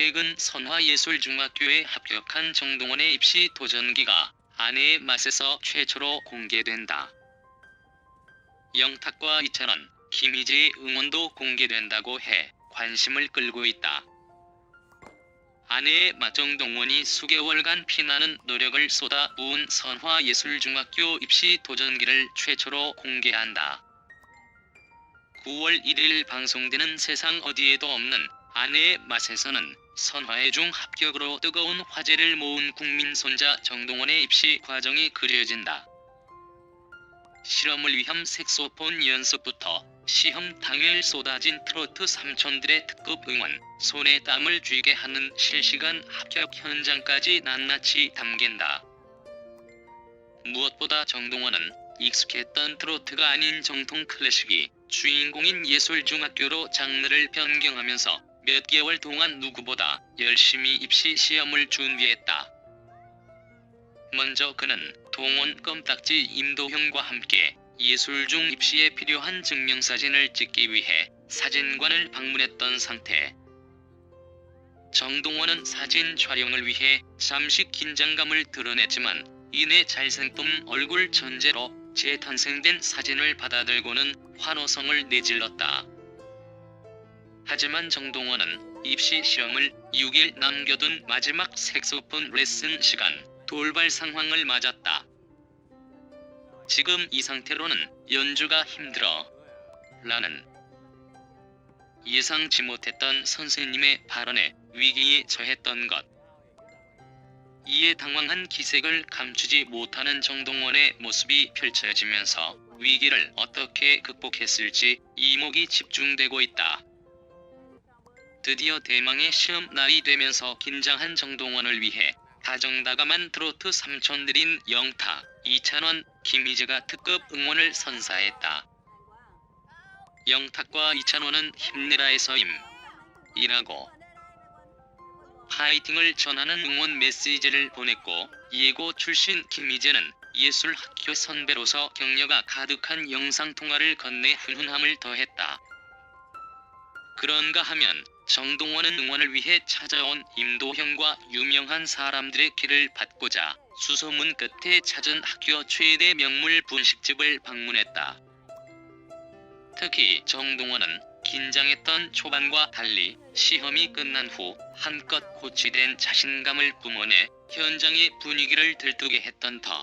최근 선화예술중학교에 합격한 정동원의 입시 도전기가 아내의 맛에서 최초로 공개된다. 영탁과 이찬원, 김희재의 응원도 공개된다고 해 관심을 끌고 있다. 아내의 맛 정동원이 수개월간 피나는 노력을 쏟아부은 선화예술중학교 입시 도전기를 최초로 공개한다. 9월 1일 방송되는 세상 어디에도 없는 아내의 맛에서는 선화예중 합격으로 뜨거운 화제를 모은 국민 손자 정동원의 입시 과정이 그려진다. 실험을 위한 색소폰 연습부터 시험 당일 쏟아진 트로트 삼촌들의 특급 응원, 손에 땀을 쥐게 하는 실시간 합격 현장까지 낱낱이 담긴다. 무엇보다 정동원은 익숙했던 트로트가 아닌 정통 클래식이 주인공인 예술중학교로 장르를 변경하면서 몇 개월 동안 누구보다 열심히 입시 시험을 준비했다. 먼저 그는 동원 껌딱지 임도형과 함께 예술중 입시에 필요한 증명사진을 찍기 위해 사진관을 방문했던 상태. 정동원은 사진 촬영을 위해 잠시 긴장감을 드러냈지만 이내 잘생긴 얼굴 전제로 재탄생된 사진을 받아들고는 환호성을 내질렀다. 하지만 정동원은 입시 시험을 6일 남겨둔 마지막 색소폰 레슨 시간 돌발 상황을 맞았다. 지금 이 상태로는 연주가 힘들어 라는 예상치 못했던 선생님의 발언에 위기에 처했던 것. 이에 당황한 기색을 감추지 못하는 정동원의 모습이 펼쳐지면서 위기를 어떻게 극복했을지 이목이 집중되고 있다. 드디어 대망의 시험 날이 되면서 긴장한 정동원을 위해 다정다감한 트로트 삼촌들인 영탁, 이찬원, 김희재가 특급 응원을 선사했다. 영탁과 이찬원은 힘내라에서 이라고 파이팅을 전하는 응원 메시지를 보냈고, 예고 출신 김희재는 예술학교 선배로서 격려가 가득한 영상통화를 건네 훈훈함을 더했다. 그런가 하면 정동원은 응원을 위해 찾아온 임도형과 유명한 사람들의 길을 받고자 수소문 끝에 찾은 학교 최대 명물 분식집을 방문했다. 특히 정동원은 긴장했던 초반과 달리 시험이 끝난 후 한껏 고취된 자신감을 뿜어내 현장의 분위기를 들뜨게 했던 터.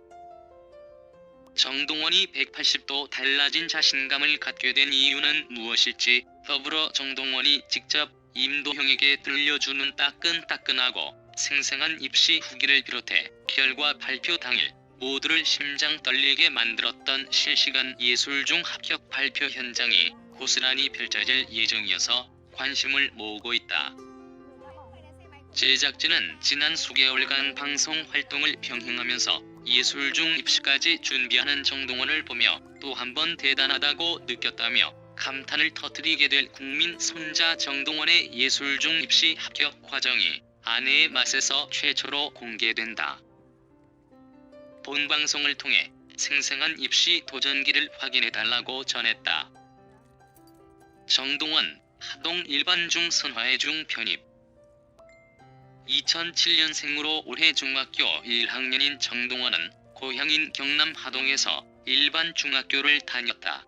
정동원이 180도 달라진 자신감을 갖게 된 이유는 무엇일지, 더불어 정동원이 직접 임도형에게 들려주는 따끈따끈하고 생생한 입시 후기를 비롯해 결과 발표 당일 모두를 심장 떨리게 만들었던 실시간 예술중 합격 발표 현장이 고스란히 펼쳐질 예정이어서 관심을 모으고 있다. 제작진은 지난 수개월간 방송 활동을 병행하면서 예술중 입시까지 준비하는 정동원을 보며 또 한 번 대단하다고 느꼈다며 감탄을 터뜨리게 될 국민 손자 정동원의 예술중 입시 합격 과정이 아내의 맛에서 최초로 공개된다. 본 방송을 통해 생생한 입시 도전기를 확인해달라고 전했다. 정동원, 하동 일반중 선화예중 편입. 2007년생으로 올해 중학교 1학년인 정동원은 고향인 경남 하동에서 일반 중학교를 다녔다.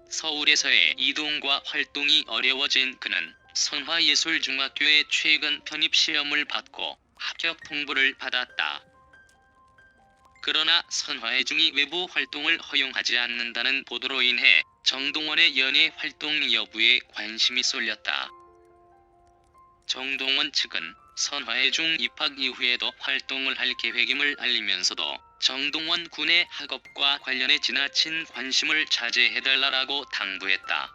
서울에서의 이동과 활동이 어려워진 그는 선화예술중학교에 최근 편입시험을 받고 합격 통보를 받았다. 그러나 선화예중이 외부 활동을 허용하지 않는다는 보도로 인해 정동원의 연예 활동 여부에 관심이 쏠렸다. 정동원 측은 선화예중 입학 이후에도 활동을 할 계획임을 알리면서도 정동원 군의 학업과 관련해 지나친 관심을 자제해달라고 당부했다.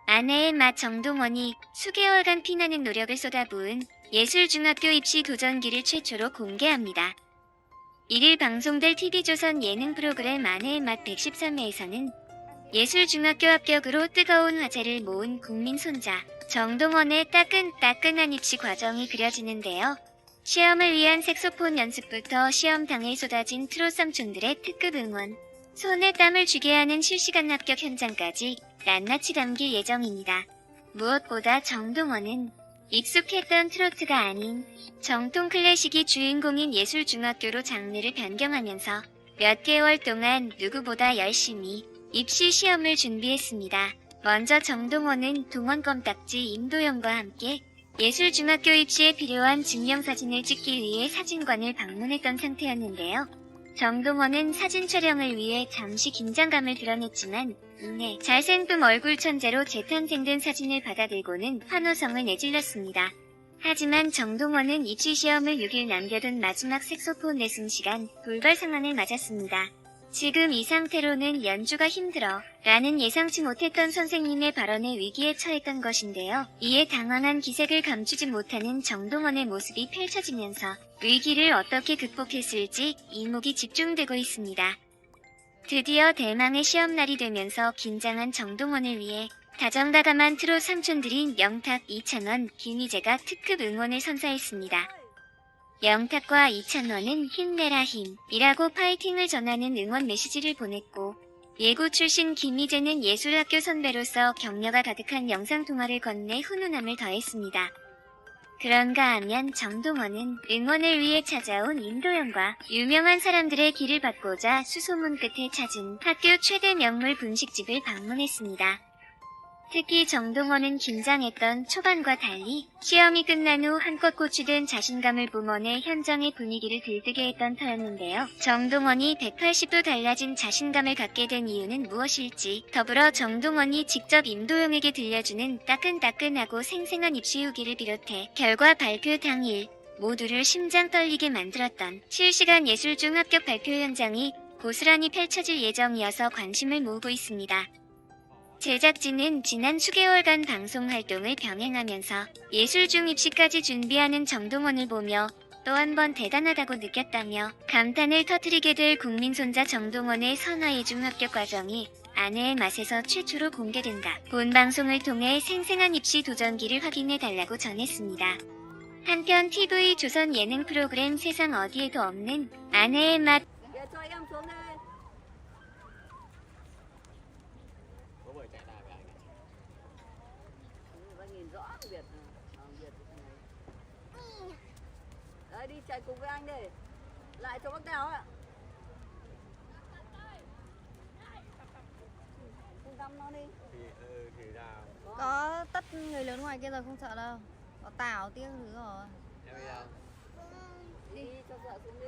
아내의 맛 정동원이 수개월간 피나는 노력을 쏟아부은 예술중학교 입시 도전기를 최초로 공개합니다. 1일 방송될 TV조선 예능 프로그램 아내의 맛 113회에서는 예술중학교 합격으로 뜨거운 화제를 모은 국민 손자 정동원의 따끈따끈한 입시 과정이 그려지는데요. 시험을 위한 색소폰 연습부터 시험 당일 쏟아진 트롯 삼촌들의 특급 응원, 손에 땀을 쥐게 하는 실시간 합격 현장까지 낱낱이 담길 예정입니다. 무엇보다 정동원은 익숙했던 트로트가 아닌 정통 클래식이 주인공인 예술중학교로 장르를 변경하면서 몇 개월 동안 누구보다 열심히 입시 시험을 준비했습니다. 먼저 정동원은 동원껌딱지 임도영과 함께 예술중학교 입시에 필요한 증명사진을 찍기 위해 사진관을 방문했던 상태였는데요. 정동원은 사진 촬영을 위해 잠시 긴장감을 드러냈지만 이내 잘생김 얼굴 천재로 재탄생된 사진을 받아들고는 환호성을 내질렀습니다. 하지만 정동원은 입시시험을 6일 남겨둔 마지막 색소폰 레슨 시간 돌발 상황을 맞았습니다. 지금 이 상태로는 연주가 힘들어 라는 예상치 못했던 선생님의 발언에 위기에 처했던 것인데요. 이에 당황한 기색을 감추지 못하는 정동원의 모습이 펼쳐지면서 위기를 어떻게 극복했을지 이목이 집중되고 있습니다. 드디어 대망의 시험날이 되면서 긴장한 정동원을 위해 다정다감한 트롯 삼촌들인 영탁, 이찬원, 김희재가 특급 응원을 선사했습니다. 영탁과 이찬원은 힘내라 힘이라고 파이팅을 전하는 응원 메시지를 보냈고 예고 출신 김희재는 예술학교 선배로서 격려가 가득한 영상통화를 건네 훈훈함을 더했습니다. 그런가 하면 정동원은 응원을 위해 찾아온 임도영과 유명한 사람들의 길을 받고자 수소문 끝에 찾은 학교 최대 명물 분식집을 방문했습니다. 특히 정동원은 긴장했던 초반과 달리 시험이 끝난 후 한껏 고취된 자신감을 뿜어내 현장의 분위기를 들뜨게 했던 터였는데요. 정동원이 180도 달라진 자신감을 갖게 된 이유는 무엇일지, 더불어 정동원이 직접 임도영에게 들려주는 따끈따끈하고 생생한 입시 후기를 비롯해 결과 발표 당일 모두를 심장 떨리게 만들었던 실시간 예술중 합격 발표 현장이 고스란히 펼쳐질 예정이어서 관심을 모으고 있습니다. 제작진은 지난 수개월간 방송 활동을 병행하면서 예술중 입시까지 준비하는 정동원을 보며 또 한 번 대단하다고 느꼈다며 감탄을 터뜨리게 될 국민손자 정동원의 선화예중 합격 과정이 아내의 맛에서 최초로 공개된다. 본 방송을 통해 생생한 입시 도전기를 확인해달라고 전했습니다. 한편 TV 조선 예능 프로그램 세상 어디에도 없는 아내의 맛 Đấy, đi chạy cùng với anh đây. Lại cho bác nào ạ. Không tâm nó đi. Thì ra Có tất người lớn ngoài kia rồi không sợ đâu. Có tảo tiếc thứ rồi. em bây giờ Đi cho vợ xuống đi.